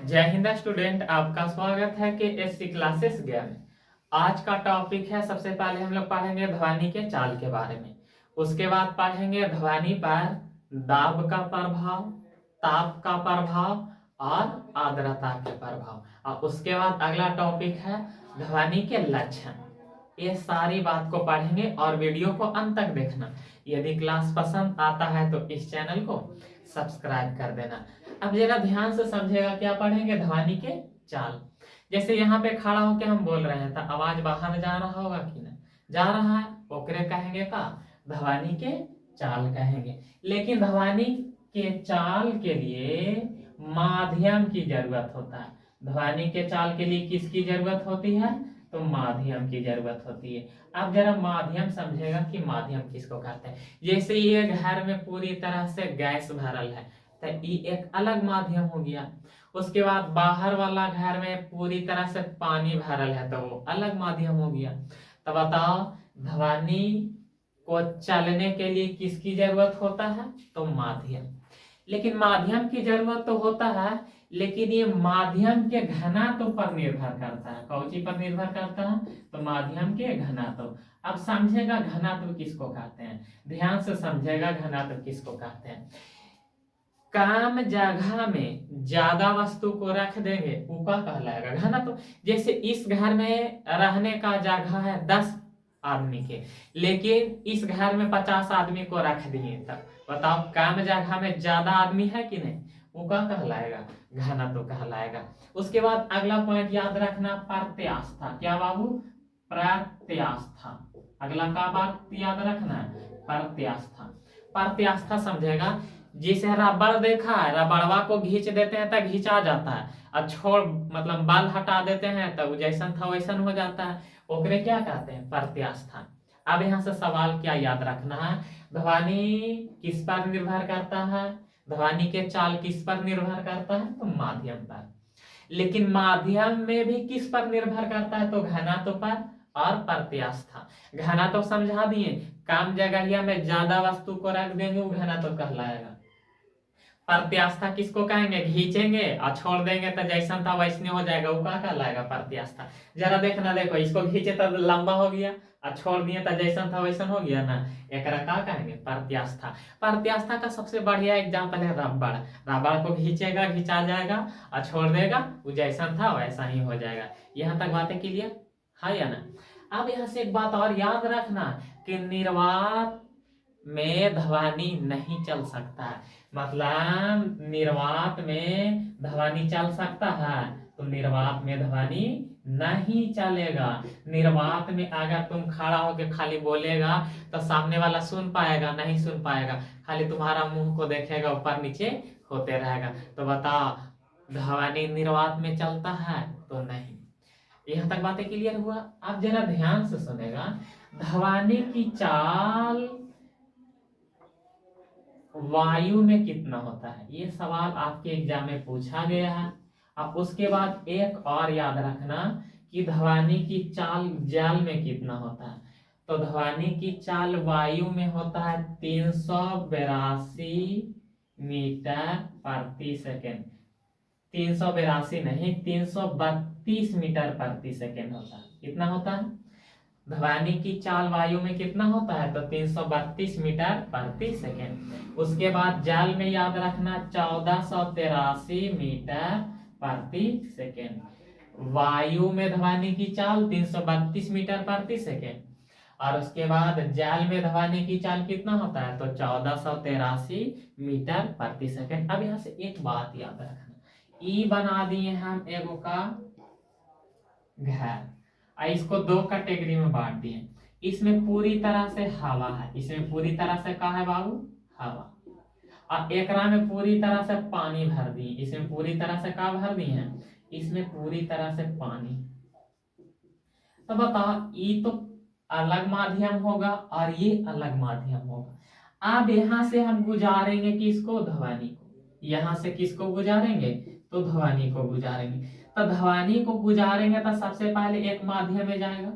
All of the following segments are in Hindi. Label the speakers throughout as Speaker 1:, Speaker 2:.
Speaker 1: जय हिंद स्टूडेंट, आपका स्वागत है के एससी क्लासेस गया में। आज का टॉपिक है, सबसे पहले हम लोग पढ़ेंगे ध्वनि के चाल के बारे में। उसके बाद पढ़ेंगे ध्वनि पर दाब का प्रभाव, ताप का प्रभाव और आर्द्रता के प्रभाव। और उसके बाद अगला टॉपिक है ध्वनि के लक्षण। ये सारी बात को पढ़ेंगे और वीडियो को अंत तक देखना। यदि क्लास पसंद आता है तो इस चैनल को सब्सक्राइब कर देना। अब जरा ध्यान से समझेगा, क्या पढ़ेंगे? ध्वनि के चाल। जैसे यहाँ पे खड़ा होकर हम बोल रहे हैं तो आवाज बाहर जा रहा होगा कि ना? जा रहा है, ओकरे कहेंगे का? ध्वनि के चाल कहेंगे। लेकिन ध्वनि के चाल के लिए माध्यम की जरूरत होता है। ध्वनि के चाल के लिए किसकी जरूरत होती है? तो माध्यम की जरूरत होती है। अब जरा माध्यम समझेगा कि माध्यम किसको कहते हैं। जैसे ये घर में पूरी तरह से गैस भरल है तो ये एक अलग माध्यम हो गया। उसके बाद बाहर वाला घर में पूरी तरह से पानी भरल है तो वो अलग माध्यम हो गया। तो बताओ, ध्वनि को चलने के लिए किसकी जरूरत होता है? तो माध्यम। लेकिन माध्यम की जरूरत तो होता है, लेकिन ये माध्यम के घनत्व पर निर्भर करता है। कौन सी पर निर्भर करता है? तो माध्यम के घनत्व। अब समझेगा घनत्व किसको कहते हैं, ध्यान से समझेगा घनत्व किसको कहते हैं। कम जगह में ज्यादा वस्तु को रख देंगे वो क्या कहलाएगा? घनत्व। जैसे इस घर में रहने का जगह है 10 आदमी के, लेकिन इस घर में 50 आदमी को रख दिए, तब बताओ कम जगह में ज्यादा आदमी है कि नहीं? वो क्या कहलाएगा? घनत्व कहलाएगा। उसके बाद अगला पॉइंट याद रखना, प्रत्यास्था। क्या बाबू? प्रत्यास्था। अगला का बात याद रखना है, प्रत्यास्था। प्रत्यास्था समझेगा, जिसे रबड़ देखा है, रबड़वा को खींच देते हैं तो खींचा जाता है, और छोड़ मतलब बाल हटा देते हैं तो जैसन था वैसन हो जाता है। ओकरे क्या कहते हैं? प्रत्यास्था। अब यहाँ से सवाल क्या याद रखना है, ध्वनि किस पर निर्भर करता है? ध्वनि के चाल किस पर निर्भर करता है? तो माध्यम पर। लेकिन माध्यम में भी किस पर निर्भर करता है? तो घनत्व पर और प्रत्यास्था। घनत्व समझा दिए, कम जगह में ज्यादा वस्तु को रख देंगे वो घनत्व कहलाएगा। प्रत्यास्था किसको कहेंगे? खींचेंगे और छोड़ देंगे तो जैसा था वैसने हो जाएगा, वो क्या कहलाएगा? प्रत्यास्था। जरा देखना, देखो इसको खींचे तो लंबा हो गया और छोड़ दिए तो जैसा था वैसन हो गया ना, एकरा क्या कहेंगे? प्रत्यास्था। प्रत्यास्था का सबसे बढ़िया एग्जांपल है रबड़। रबड़ को खींचेगा, खींचा जाएगा, और छोड़ देगा वो जैसा था वैसा ही हो जाएगा। यहाँ तक बातें क्लियर है या ना? अब यहाँ से एक बात और याद रखना कि निर्वात में ध्वनि नहीं चल सकता है। मतलब निर्वात में ध्वनि चल सकता है तो निर्वात में ध्वनि नहीं चलेगा। निर्वात में अगर तुम खड़ा होकर खाली बोलेगा तो सामने वाला सुन पाएगा? नहीं सुन पाएगा, खाली तुम्हारा मुंह को देखेगा, ऊपर नीचे होते रहेगा। तो बताओ, ध्वनि निर्वात में चलता है? तो नहीं। यहाँ तक बातें क्लियर हुआ? आप जरा ध्यान से सुनेगा, ध्वनि की चाल वायु में कितना होता है, ये सवाल आपके एग्जाम में पूछा गया है। अब उसके बाद एक और याद रखना कि ध्वनि की चाल जल में कितना होता है। तो ध्वनि की चाल वायु में होता है 382 मीटर प्रति सेकेंड। 382 नहीं, 332 मीटर प्रति सेकेंड होता है। कितना होता है? ध्वनि की चाल वायु में कितना होता है? तो 332 मीटर प्रति सेकेंड। उसके बाद जल में याद रखना 1483 मीटर प्रति सेकेंड। वायु में ध्वनि की चाल 332 मीटर प्रति सेकेंड, और उसके बाद जल में ध्वनि की चाल कितना होता है? तो 1483 मीटर प्रति सेकेंड। अब यहाँ से एक बात याद रखना, ई बना दिए हम एगो का घर, इसको दो कैटेगरी में बांट दिए। इसमें पूरी तरह से हवा है, इसमें पूरी तरह से क्या है बाबू? हवा। और एकरा में पूरी तरह से पानी भर दिए, इसमें पूरी तरह से क्या भर दिए हैं? इसमें पूरी तरह से पानी। तो बताओ, ये तो अलग माध्यम होगा और ये अलग माध्यम होगा। अब यहां से हम गुजारेंगे किसको? ध्वनि को। यहां से किसको गुजारेंगे? तो ध्वनि को गुजारेंगे। तो ध्वनि को गुजारेंगे तो सबसे पहले एक माध्यम में जाएगा,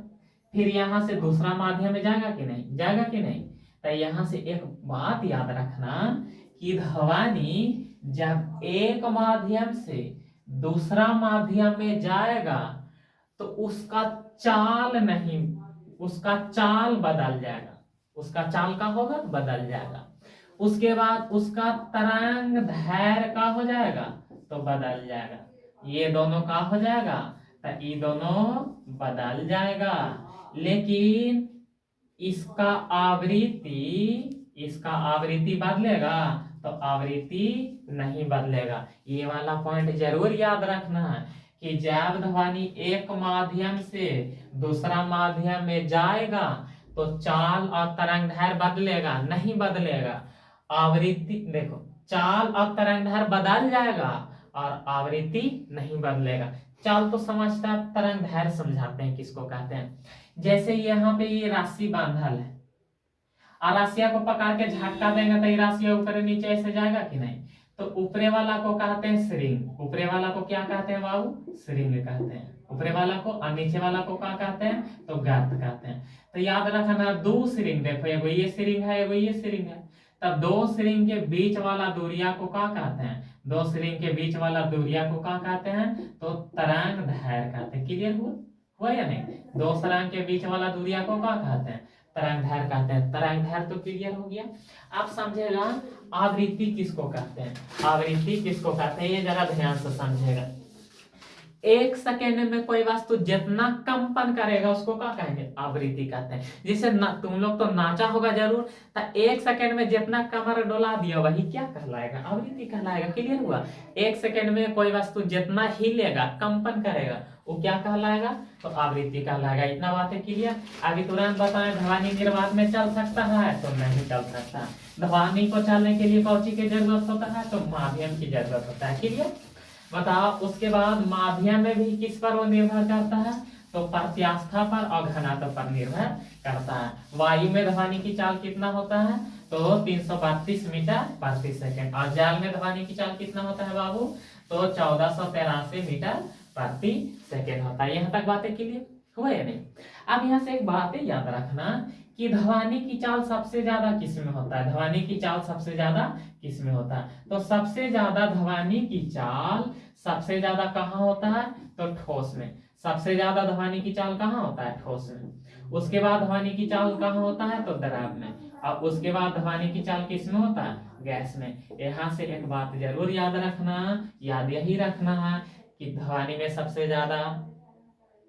Speaker 1: फिर यहां से दूसरा माध्यम में जाएगा कि नहीं? जाएगा कि नहीं? तो यहां से एक बात याद रखना कि ध्वनि जब एक माध्यम से दूसरा माध्यम में जाएगा तो उसका चाल नहीं, उसका चाल बदल जाएगा, उसका चाल का होगा बदल जाएगा। उसके बाद उसका तरंग दैर्घ्य का हो जाएगा तो बदल जाएगा। ये दोनों का हो जाएगा तो ये दोनों बदल जाएगा, लेकिन इसका आवृत्ति बदलेगा तो आवृत्ति नहीं बदलेगा। ये वाला पॉइंट जरूर याद रखना है कि जब ध्वनि एक माध्यम से दूसरा माध्यम में जाएगा तो चाल और तरंग दैर्घ्य बदलेगा, नहीं बदलेगा। आवृत्ति देखो, चाल और तरंग दैर्घ्य बदल जाएगा और आवृत्ति नहीं बदलेगा। चाल तो समझता है, तरंग दैर्घ्य समझाते हैं किसको कहते हैं। जैसे यहाँ पे ये राशि बांधल है और राशिया को पकड़ के झटका देंगे तो ये राशिया ऊपर नीचे ऐसे जाएगा कि नहीं। तो ऊपरे वाला को कहते हैं श्रृंग, ऊपरे वाला को क्या कहते हैं बाबू, श्रृंग कहते हैं ऊपरे वाला को, और नीचे वाला को क्या कहते हैं तो गर्त कहते हैं। तो याद रखना दो श्रृंग, देखो एगो ये श्रृंग है एगो ये श्रृंग है, तब दो श्रृंग के बीच वाला दूरिया को क्या कहते हैं, दो श्रृंग के बीच वाला दूरिया को क्या कहते हैं तो तरंग दैर्घ्य कहते हैं। क्लियर हुआ या नहीं, दो श्रृंग के बीच वाला दूरिया को क्या कहते हैं तरंग दैर्घ्य कहते हैं। तरंग दैर्घ्य तो क्लियर हो गया। आप समझेगा आवृत्ति किसको कहते हैं, आवृत्ति किसको कहते हैं ये जरा ध्यान से समझेगा। एक सेकेंड में कोई वस्तु जितना कंपन करेगा उसको क्या कहेंगे, आवृत्ति कहते हैं। जैसे तुम लोग तो नाचा होगा जरूर, तो एक सेकेंड में जितना कमर डोला दिया वही क्या कहलाएगा, आवृत्ति कहलाएगा। क्लियर हुआ, एक सेकेंड में कोई वस्तु जितना हिलेगा कंपन करेगा वो क्या कहलाएगा तो आवृत्ति कहलाएगा। इतना बात है क्लियर। अभी तुरंत बताएं ध्वनि निर्वात में चल सकता है तो नहीं चल सकता। ध्वनि को चलने के लिए कौची की जरूरत होता है तो माध्यम की जरूरत होता है। क्लियर बताओ। उसके बाद माध्यम में भी किस पर वो निर्भर करता है तो प्रत्यास्था पर और घनत्व पर निर्भर करता है। वायु में ध्वनि की चाल कितना होता है तो 332 मीटर प्रति सेकंड, और जल में ध्वनि की चाल कितना होता है बाबू तो 1483 मीटर प्रति सेकंड होता है। यहाँ तक बातें क्लियर हुआ या नहीं। अब यहाँ से एक बात याद रखना कि ध्वनि की चाल सबसे ज्यादा किस में होता है, ध्वनि की चाल सबसे ज्यादा किस में होता है तो सबसे ज्यादा ध्वनि की चाल सबसे ज्यादा कहाँ होता है तो ठोस में। सबसे ज्यादा ध्वनि की चाल कहाँ होता है ठोस में। उसके बाद ध्वनि की चाल कहाँ होता है तो द्रव में, और उसके बाद ध्वनि की चाल किस में होता है गैस में। यहाँ से एक बात जरूर याद रखना, याद यही रखना है कि ध्वनि में सबसे ज्यादा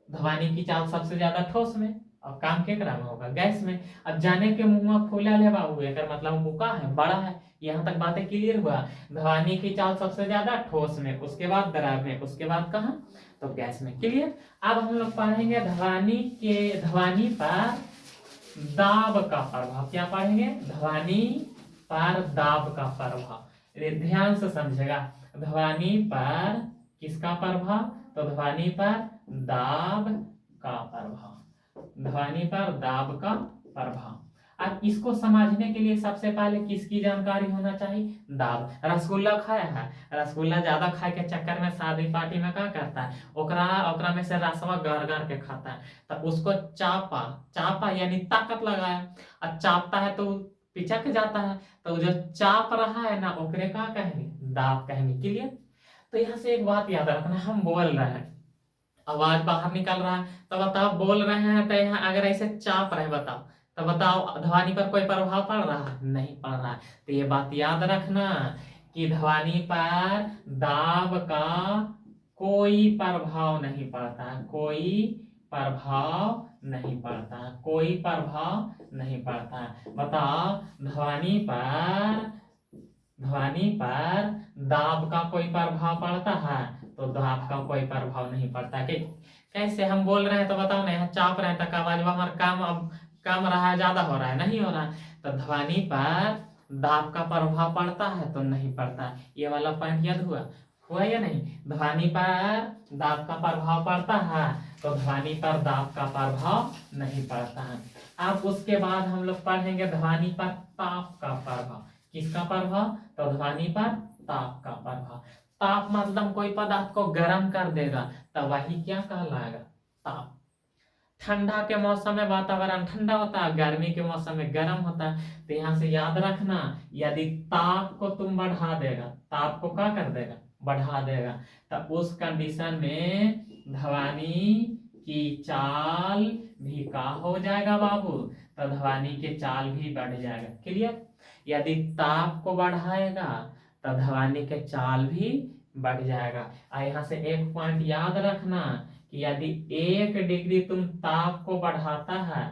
Speaker 1: ध्वनि की चाल सबसे ज्यादा ठोस में और काम केकरा में होगा गैस में। अब जाने के मुंह फूला ले बाबू एक मतलब मुका है बड़ा है। यहाँ तक बातें क्लियर हुआ। ध्वनि की चाल सबसे ज्यादा ठोस में, उसके बाद द्रव में, उसके बाद कहाँ तो गैस में। क्लियर। अब हम लोग पढ़ेंगे ध्वनि पर दाब का प्रभाव। क्या पढ़ेंगे ध्वनि पर दाब का प्रभाव। ध्यान से समझेगा, ध्वनि पर किसका प्रभाव तो ध्वनि पर दाब का प्रभाव, ध्वनि पर दाब का प्रभाव। अब इसको समझने के लिए सबसे पहले किसकी जानकारी होना चाहिए, दाब। रसगुल्ला खाया है, रसगुल्ला ज्यादा खाए के चक्कर में शादी पार्टी में क्या करता है ओकरा में से रसवा गार गार के खाता है, तो उसको चापा यानी ताकत लगाया और चापता है तो पिचक जाता है, तो जो चाप रहा है ना ओकरे का कहेंगे दाब कहेंगे। क्लियर। तो यहाँ से एक बात याद रखना, हम बोल रहे हैं आवाज बाहर निकल रहा है तो बताओ बोल रहे हैं तो यहाँ अगर ऐसे चाप रहे बताओ तो बताओ ध्वनि पर कोई प्रभाव पड़ रहा है नहीं पड़ रहा है। तो ये बात याद रखना कि ध्वनि पर दाब का कोई प्रभाव नहीं पड़ता है, कोई प्रभाव नहीं पड़ता है, कोई प्रभाव नहीं पड़ता है। बताओ ध्वनि पर दाब का कोई प्रभाव पड़ता है तो दाब का कोई प्रभाव नहीं पड़ता। कि कैसे हम बोल रहे हैं तो बताओ ना, यहाँ चाप रहे हैं तो आवाज हमारा कम रहा है ज्यादा हो रहा है नहीं हो रहा है, तो ध्वनि पर दाब का प्रभाव पड़ता है तो नहीं पड़ता। ये वाला पॉइंट याद हुआ या नहीं। ध्वनि पर दाब का प्रभाव पड़ता है तो ध्वनि पर दाब का प्रभाव नहीं पड़ता है। अब उसके बाद हम लोग पढ़ेंगे ध्वनि पर ताप का प्रभाव। किसका प्रभाव तो ध्वनि पर ताप का प्रभाव। ताप मतलब कोई पदार्थ को गर्म कर देगा तो वही क्या कहलाएगा ताप। ठंडा के मौसम में वातावरण ठंडा होता है, गर्मी के मौसम में गर्म होता है। तो यहाँ से याद रखना, यदि ताप को तुम बढ़ा देगा, ताप को क्या कर देगा, बढ़ा देगा, तो उस कंडीशन में ध्वनि की चाल भी का हो जाएगा बाबू, तो ध्वनि के चाल भी बढ़ जाएगा। क्लियर? यदि ताप को बढ़ाएगा तो ध्वनि के चाल भी बढ़ जाएगा। और यहाँ से एक पॉइंट याद रखना कि यदि 1 डिग्री तुम ताप को बढ़ाता है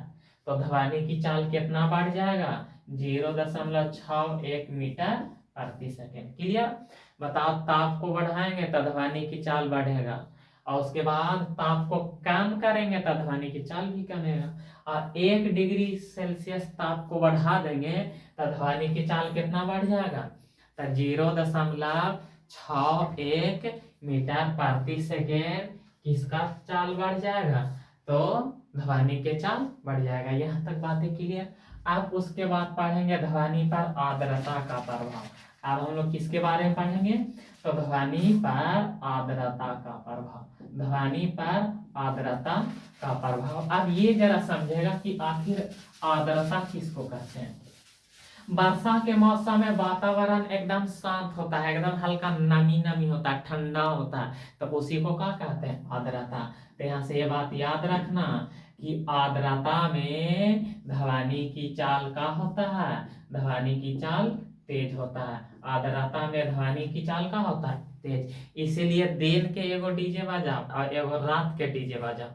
Speaker 1: तो ध्वनि की चाल कितना बढ़ जाएगा, 0.61 मीटर प्रति सेकेंड। क्लियर? बताओ, ताप को बढ़ाएंगे तो ध्वनि की चाल बढ़ेगा, और उसके बाद ताप को कम करेंगे तो ध्वनि की चाल भी कमेगा। और 1 डिग्री सेल्सियस ताप को बढ़ा देंगे तो ध्वनि की चाल कितना बढ़ जाएगा, तो 0.61 मीटर प्रति सेकेंड किसका चाल बढ़ जाएगा, तो ध्वनि के चाल बढ़ जाएगा। यहाँ तक बातें क्लियर? अब उसके बाद पढ़ेंगे ध्वनि पर आर्द्रता का प्रभाव। अब हम लोग किसके बारे में पढ़ेंगे, तो ध्वनि पर आर्द्रता का प्रभाव, ध्वनि पर आर्द्रता का प्रभाव। अब ये जरा समझेगा कि आखिर आर्द्रता किसको कहते हैं। वर्षा के मौसम में वातावरण एकदम शांत होता है, एकदम हल्का नमी नमी होता है, ठंडा होता है, तो उसी को क्या कहते हैं, आर्द्रता। तो यहाँ से ये बात याद रखना कि आर्द्रता में ध्वनि की चाल का होता है, ध्वनि की चाल तेज होता है। आर्द्रता में ध्वनि की चाल का होता है तेज। इसीलिए दिन के एगो डीजे बजाओ और एगो रात के डीजे बजाओ,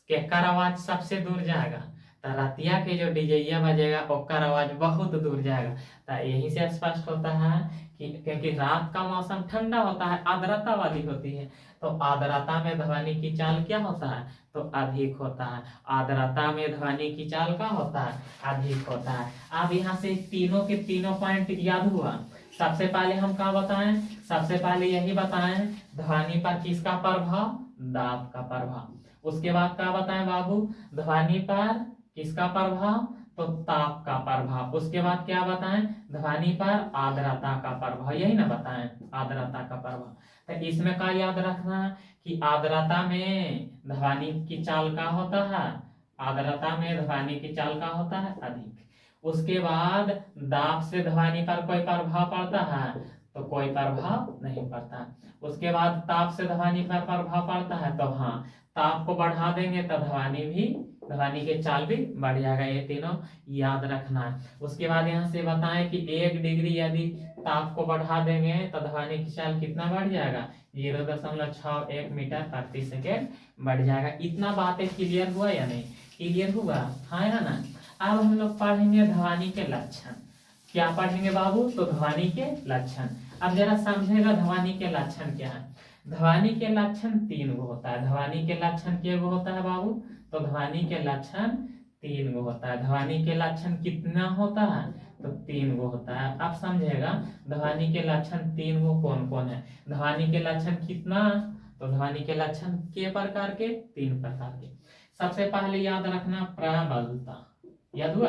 Speaker 1: केकर आवाज सबसे दूर जाएगा, तो रतिया के जो डीजे बजेगा ओकर आवाज बहुत दूर जाएगा। तो यही से स्पष्ट होता है कि क्योंकि रात का मौसम ठंडा होता है, आर्द्रता वाली होती है, तो आर्द्रता में ध्वनि की चाल क्या होता है, तो अधिक होता है। आर्द्रता में ध्वनि की चाल का होता है, अधिक होता है। अब यहाँ से तीनों के तीनों पॉइंट याद हुआ। सबसे पहले हम क्या बताएं, सबसे पहले यही बताएं ध्वनि पर किसका प्रभाव, दाब का प्रभाव। उसके बाद क्या बताएं बाबू, ध्वनि पर किसका प्रभाव, तो ताप का प्रभाव। उसके बाद क्या बताएं, ध्वनि पर आर्द्रता का प्रभाव, यही ना बताएं, आर्द्रता का प्रभाव। तो इसमें क्या याद रखना कि आर्द्रता में ध्वनि की चाल का होता है, आर्द्रता में ध्वनि की चाल का होता है अधिक। उसके बाद दाब से ध्वनि पर कोई प्रभाव पड़ता है, तो कोई प्रभाव नहीं पड़ता। उसके बाद ताप से ध्वनि पर प्रभाव पड़ता है, तो हाँ, ताप को बढ़ा देंगे तो ध्वनि के चाल भी बढ़ जाएगा। ये तीनों याद रखना है। उसके बाद यहाँ से बताएं कि 1 डिग्री यदि ताप को बढ़ा देंगे तो ध्वनि की चाल कितना बढ़ जाएगा, 0.61 मीटर प्रति सेकेंड बढ़ जाएगा। इतना बातें क्लियर हुआ या नहीं, क्लियर हुआ, हाँ या ना। अब हम लोग पढ़ेंगे ध्वनि के लक्षण। क्या पढ़ेंगे बाबू, तो ध्वनि के लक्षण। अब जरा समझेगा ध्वनि के लक्षण क्या है। ध्वनि के लक्षण 3 गो होता है। ध्वनि के लक्षण के गो होता है बाबू, तो ध्वनि के लक्षण 3 गो होता है। ध्वनि के लक्षण कितना होता है, तो 3 गो होता है। अब समझेगा ध्वनि के लक्षण 3 गो कौन कौन है। ध्वनि के लक्षण कितना, तो ध्वनि के लक्षण के प्रकार के, 3 प्रकार के। सबसे पहले याद रखना प्रबलता, याद हुआ,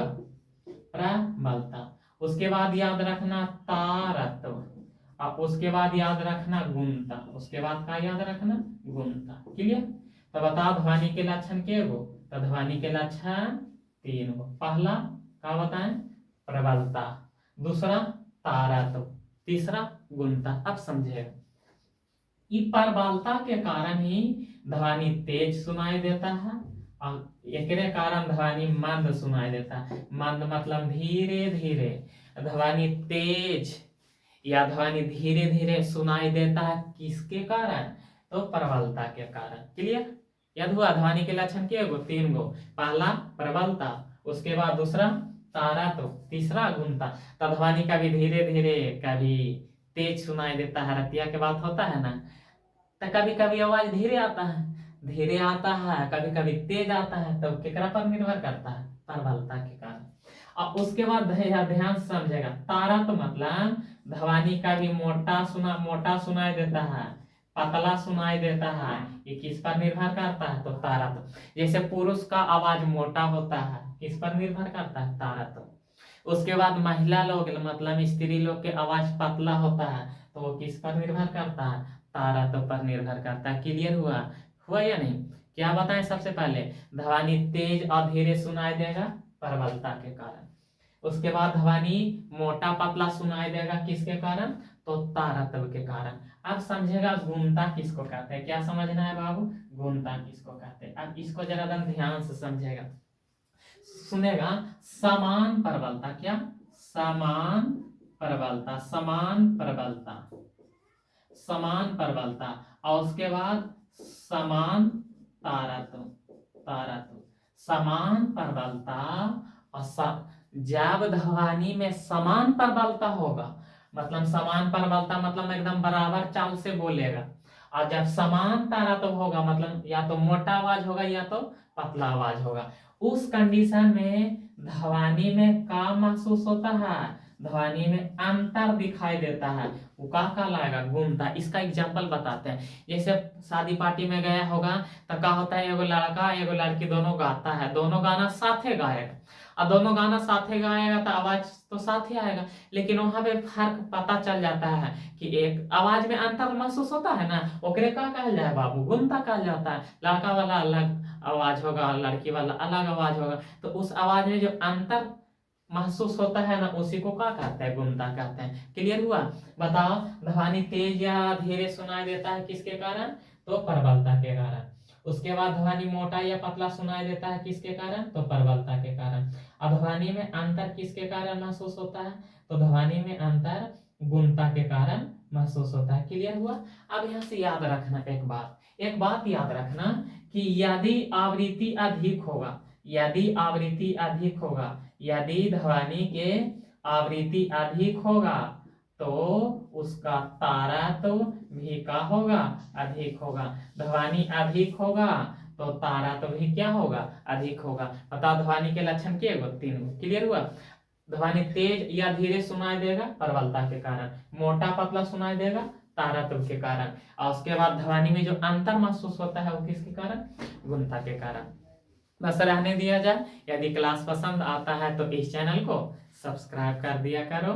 Speaker 1: प्रबलता। उसके बाद याद रखना तारत्व, और उसके बाद याद रखना गुणता। उसके बाद क्या याद रखना, गुणता। क्लियर? तो बताओ ध्वनि के लक्षण के गो, तो ध्वनि के लक्षण 3 गो। पहला क्या बताएं, प्रबलता, दूसरा तारत्व, तीसरा गुणता। अब समझेगा, प्रबलता के कारण ही ध्वनि तेज सुनाई देता है, और एक कारण ध्वनि मंद सुनाई देता है। मंद मतलब धीरे धीरे। ध्वनि तेज या ध्वनि धीरे धीरे सुनाई देता है किसके कारण, तो प्रबलता के कारण। क्लियर? याद हुआ, ध्वनि के लक्षण के गो, 3 गो। पहला प्रबलता, उसके बाद दूसरा तारत्व, तीसरा गुणता। तो ध्वनि कभी धीरे धीरे कभी तेज सुनाई देता है। रतिया के बात होता है ना, तो कभी कभी आवाज धीरे आता है, कभी कभी तेज आता है। तो केकरा पर निर्भर करता है, प्रबलता के कारण। और उसके बाद ध्यान से समझेगा, तारत्व मतलब ध्वनि का भी मोटा सुनाई देता है, पतला सुनाई देता है। ये किस पर निर्भर करता है, तो तारत्व। जैसे पुरुष का आवाज मोटा होता है, किस पर निर्भर करता है, तारत्व। उसके बाद महिला लोग मतलब स्त्री लोग के आवाज पतला होता है, तो वो किस पर निर्भर करता है, तारत्व पर निर्भर करता है। क्लियर हुआ या नहीं, क्या बताएं सबसे पहले? ध्वनि तेज और धीरे सुनाई देगा प्रबलता के कारण। उसके बाद ध्वनि मोटा पतला सुनाई देगा किसके कारण? तो तारतम्य के कारण। अब समझेगा गुणता किसको कहते हैं। क्या समझना है बाबू? गुणता किसको कहते हैं। अब इसको जरा ध्यान से समझेगा, सुनेगा। समान प्रबलता, क्या? समान प्रबलता, समान प्रबलता, समान प्रबलता, और उसके बाद समान तारतम्य, तारतम्य, समान प्रबलता। और जब ध्वनि में समान प्रबलता होगा, मतलब समान प्रबलता मतलब एकदम बराबर चाल से बोलेगा, और जब समान तारतम्य होगा मतलब या तो मोटा आवाज होगा या तो पतला आवाज होगा, उस कंडीशन में ध्वनि में क्या महसूस होता है? ध्वनि में अंतर दिखाई देता है। वो क्या लाएगा? गुणता। इसका एग्जाम्पल बताते हैं। जैसे शादी पार्टी में गया होगा तो क्या होता है, एगो लड़का एगो लड़की दोनों गाता है, दोनों गाना साथे गाएगा, और दोनों गाना साथे गाएगा तो आवाज तो साथ ही आएगा, लेकिन वहां पे फर्क पता चल जाता है कि एक आवाज में अंतर महसूस होता है ना, ओकरे का कहल जाए बाबू? गुणता कहल जाता है। लड़का वाला अलग आवाज होगा, लड़की वाला अलग आवाज होगा, तो उस आवाज में जो अंतर महसूस होता है ना, उसी को क्या कहते हैं? गुणता कहते हैं। क्लियर हुआ? बताओ, ध्वनि तेज या धीरे सुनाई देता है किसके कारण? तो प्रबलता के कारण। उसके बाद ध्वनि मोटा या पतला सुनाई देता है किसके कारण? तो प्रबलता के कारण। अब ध्वनि में अंतर किसके कारण महसूस होता है? तो ध्वनि में अंतर गुणता के कारण महसूस होता है। क्लियर हुआ? अब यहाँ से याद रखना एक बात याद रखना कि यदि आवृत्ति अधिक होगा, यदि आवृत्ति अधिक होगा, यदि ध्वनि के आवृत्ति अधिक होगा तो उसका तारतम्य भी क्या होगा? अधिक होगा। ध्वनि अधिक होगा तो तारतम्य भी क्या होगा? अधिक होगा। बताओ ध्वनि के लक्षण के? 3 क्लियर हुआ? ध्वनि तेज या धीरे सुनाई देगा प्रबलता के कारण, मोटा पतला सुनाई देगा तारतम्य के कारण, और उसके बाद ध्वनि में जो अंतर महसूस होता है वो किसके कारण? गुणता के कारण। बस रहने दिया जाए। यदि क्लास पसंद आता है तो इस चैनल को सब्सक्राइब कर दिया करो।